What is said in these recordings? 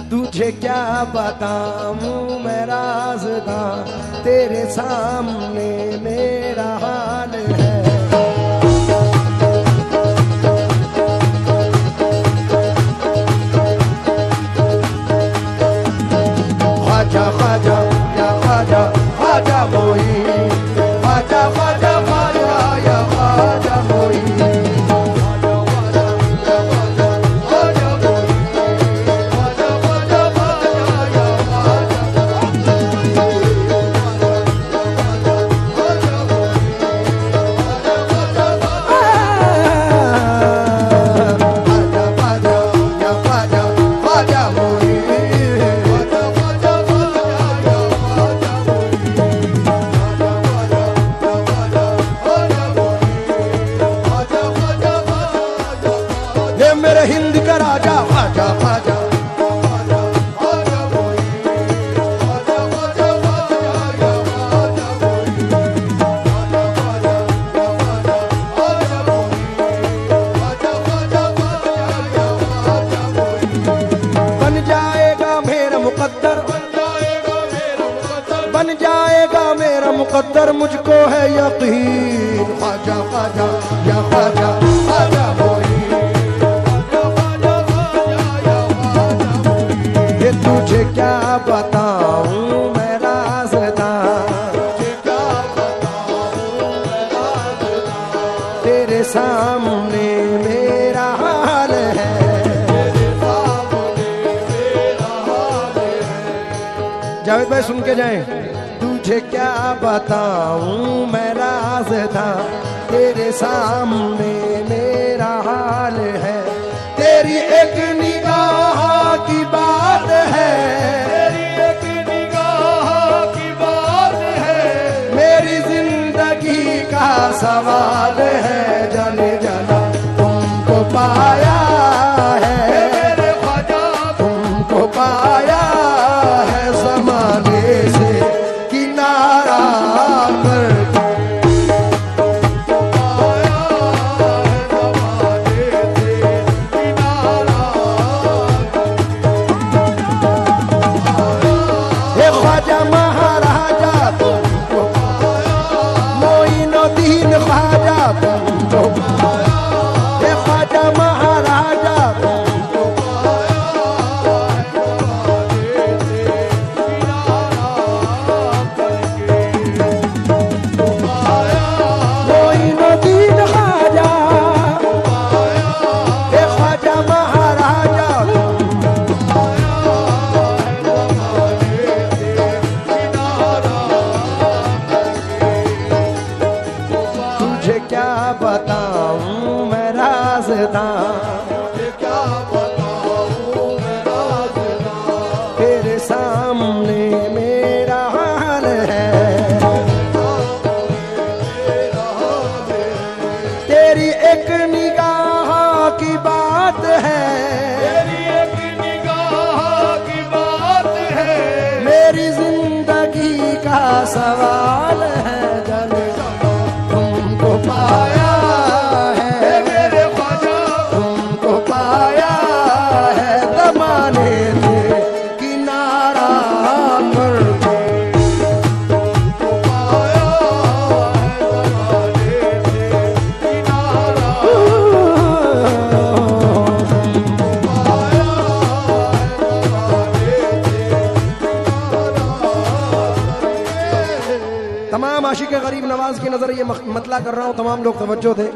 तुझे क्या बताऊं मैं राज़दां, तेरे सामने मेरा हाल है। ख्वाजा ख्वाजा या ख्वाजा ख्वाजा मोई, ख्वाजा ख्वाजा ख्वाजा या ख्वाजा मोई। मेरे हिंद का राजा ख्वाजा ख्वाजा, बन जाएगा मेरा मुकद्दर, बन जाएगा मेरा मुकद्दर, मुझको है यकीन। ख्वाजा ख्वाजा या ख्वाजा ख्वाजा मोई, तुझे क्या बताऊं मैं राज़दां, तेरे सामने मेरा हाल है। जावेद भाई सुन के जाएं। तुझे क्या बताऊं मैं राज़दां, तेरे सामने मेरा हाल है। तेरी एक निगाह की बात है, तेरी एक निगाह की बात है, मेरी जिंदगी का सवाल है। जाने जाना तुमको पाया है मेरे ख्वाजा, तुमको पाया है ज़माने से किनारा करके। ख्वाजा महाराजा तुमको, मोइनुद्दीन ख्वाजा तुमको, हे ख्वाजा महाराजा तुमको, मोइनुद्दीन ख्वाजा, हे ख्वाजा महाराजा क्या बताऊं मैं राज़दां, क्या बताऊं मैं राज़दां, तेरे सामने मेरा हाल है। तेरी एक निगाह की बात है, तेरी एक निगाह की बात है, मेरी जिंदगी का सवाल है। पाया है मेरे ख्वाजा, तुमको पाया है ज़माने से किनारा करके। तुमको पाया है ज़माने से किनारा, तुमको पाया है ज़माने से किनारा। तमाम आशिक गरीब नवाज की नजर ये मतला कर रहा हूं, तमाम लोग तवज्जो दे।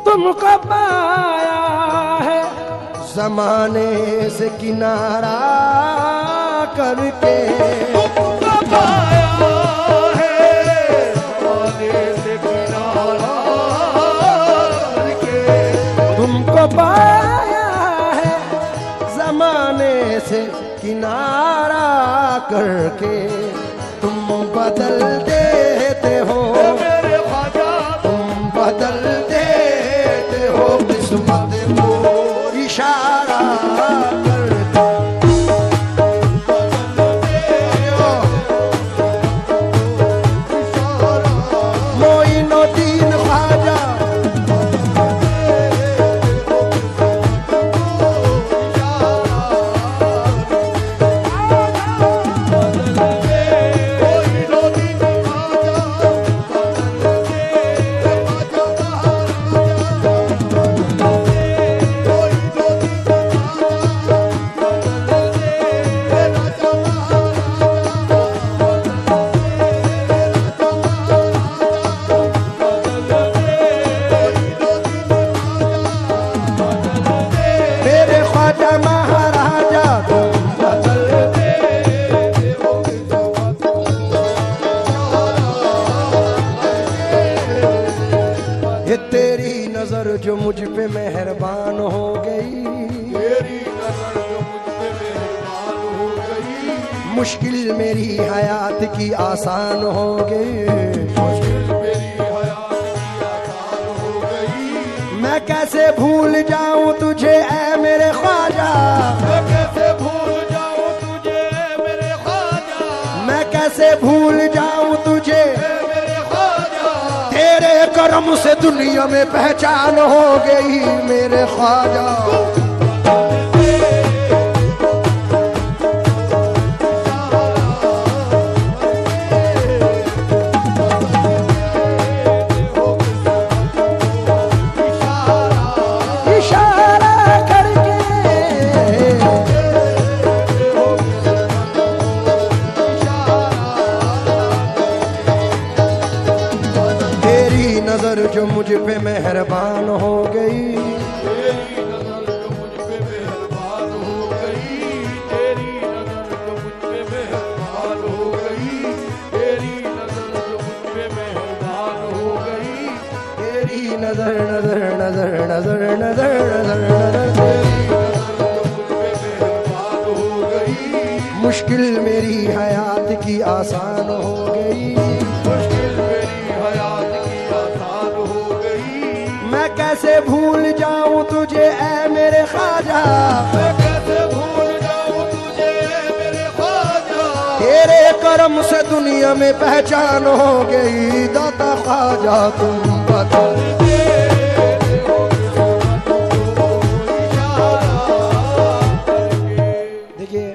तुमको पाया है ज़माने से किनारा करके, तुमको पाया है ज़माने से किनारा करके, तुमको पाया है ज़माने से किनारा करके। तुम बदल देते हो मेरे ख्वाजा, तुम बदल देते हो किस्मत को इशारा करके। बदल देते मुश्किल मेरी हयात की आसान हो गई, मैं कैसे भूल जाऊं तुझे ऐ मेरे ख्वाजा, मैं कैसे भूल जाऊं तुझे मेरे ख्वाजा, मैं कैसे भूल जाऊं तुझे मेरे ख्वाजा, तेरे करम से दुनिया में पहचान हो गई मेरे ख्वाजा। जो मुझ पे मेहरबान हो गई, तेरी नजर जो मुझ पे मेहरबान हो गई, तेरी नजर जो मुझ पे मेहरबान हो गई, तेरी नजर जो मुझ पे मेहरबान हो गई, तेरी नजर नजर नजर नजर नजर नजर नजर हो गई, मुश्किल मेरी हयात की आसान हो गई, मुश्किल मेरी हयात की आसान हो गई, मैं कैसे भूल जाऊं तुझे ऐ मेरे ख्वाजा, मैं कैसे भूल जाऊं तुझे ऐ मेरे ख्वाजा, तेरे करम से दुनिया में पहचान हो गई दाता ख्वाजा तुम बता। देखिए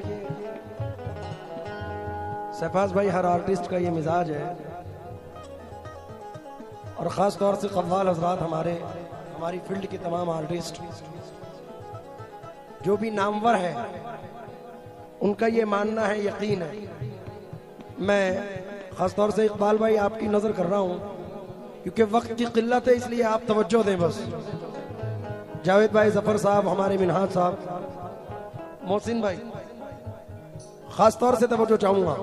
शहबाज भाई, हर आर्टिस्ट का ये मिजाज है, और ख़ास तौर से कव्वाल हजरात, हमारी फील्ड के तमाम आर्टिस्ट जो भी नामवर हैं, उनका ये मानना है, यकीन है। मैं ख़ास तौर से इकबाल भाई आपकी नज़र कर रहा हूँ, क्योंकि वक्त की किल्लत है, इसलिए आप तवज्जो दें बस। जावेद भाई, जफर साहब, हमारे मिनहाज साहब, मोहसिन भाई, ख़ास तौर से तवज्जो चाहूँगा।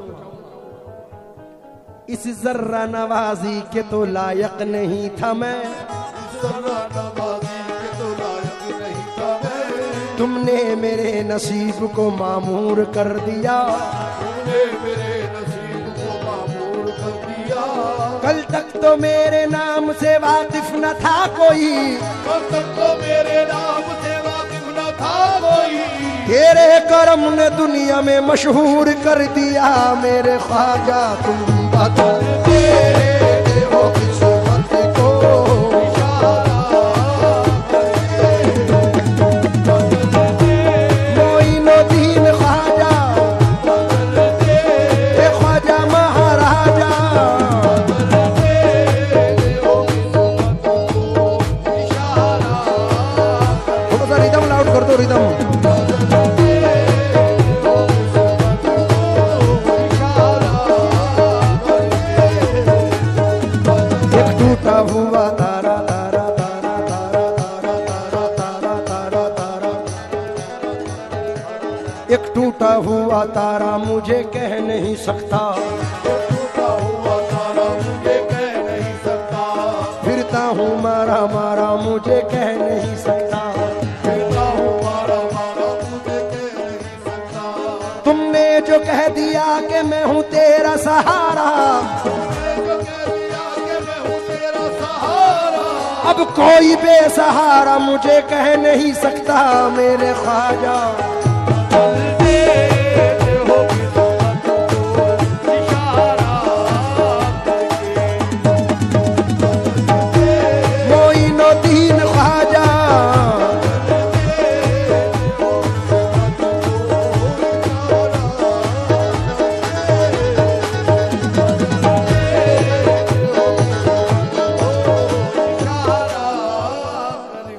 इस जर्रा नवाजी के तो लायक नहीं था मैं, तुमने मेरे नसीब को मामूर कर दिया, तुमने मेरे नसीब को मामूर कर दिया, कल तक तो मेरे नाम से वाकिफ न था कोई, कल तक तो मेरे नाम से वाकिफ न था कोई, तेरे करम ने दुनिया में मशहूर कर दिया मेरे ख्वाजा तुम बता। तेरे देवो किस्मत को मोइनुद्दीन ख्वाजा, ख्वाजा महाराजा, थोड़ा सा रिदम लाउड कर दो, रिदम। हुआ तारा तारा तारा तारा तारा तारा तारा तारा तारा, एक टूटा हुआ तारा मुझे कह नहीं सकता, टूटा हुआ तारा मुझे कह नहीं सकता, फिरता हूँ मारा मारा मुझे कह नहीं सकता, फिरता हूँ मारा मारा मुझे कह नहीं सकता, तुमने जो कह दिया कि मैं हूँ तेरा सहारा, अब कोई बेसहारा मुझे कह नहीं सकता मेरे ख्वाजा। मोइनुद्दीन ख्वाजा,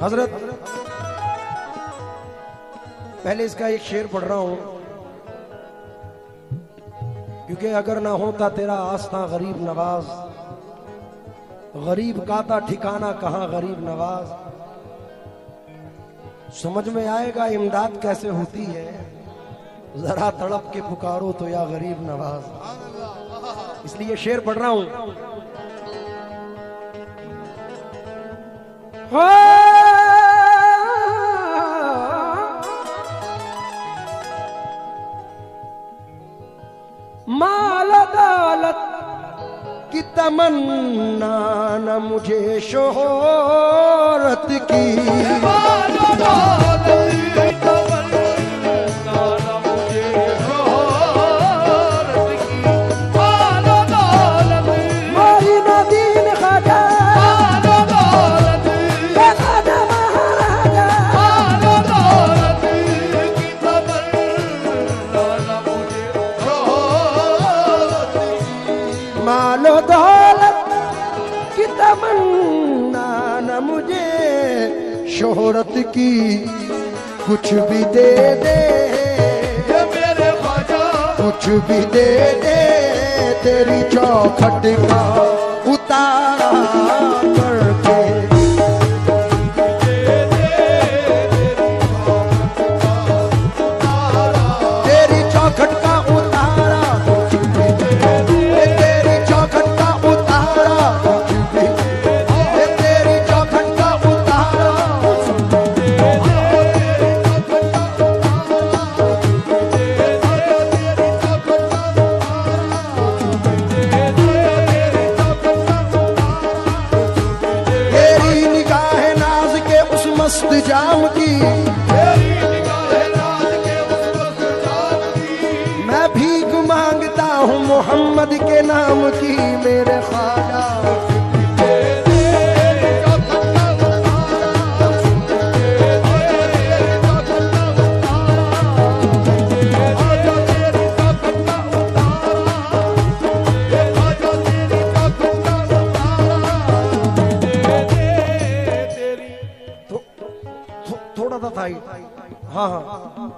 हजरत पहले इसका एक शेर पढ़ रहा हूं, क्योंकि अगर ना होता तेरा आस्था गरीब नवाज, गरीब का था ठिकाना कहां गरीब नवाज, समझ में आएगा इमदाद कैसे होती है, जरा तड़प के पुकारो तो या गरीब नवाज। इसलिए शेर पढ़ रहा हूं। माल दौलत की तमन्ना न मुझे शोहरत की, माल दौलत की तमन्ना न मुझे शोहरत की, माल दौलत मोरी नदीन खाजा, माल दौलत के खाजा महाराजा, माल दौलत की तमन्ना न मुझे शोहरत की, मालो दौलत की तमन्ना न मुझे शोहरत की, कुछ भी दे दे ये मेरे ख्वाजा, कुछ भी दे दे तेरी चौखट का उतारा करके, तेरी चौखट का उतारा, कुछ भी दे दे तेरी चौखट का उतारा, कुछ भी दे तेरी चौखट का उतारा, कुछ भी दे तेरी निगाह नाज के उस मस्त जाम की, तेरी निगाह नाज के उस मस्त जाम की, मैं भीख मांगता हूँ मोहम्मद के नाम की मेरे ख्वाजा, थोड़ा सा था हाँ हाँ,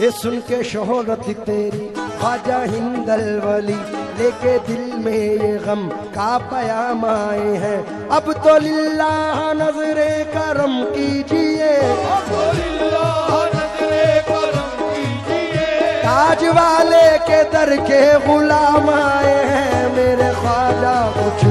ये सुन के शोहरत तेरी ख्वाजा हिंदल वली, लेके दिल में ये गम का पयाम आए हैं, अब तो लिल्लाह नजरे करम कीजिए, अब तो लिल्लाह नजरे करम कीजिए, ताज वाले के दर के गुलाम आए हैं मेरे ख्वाजा, कुछ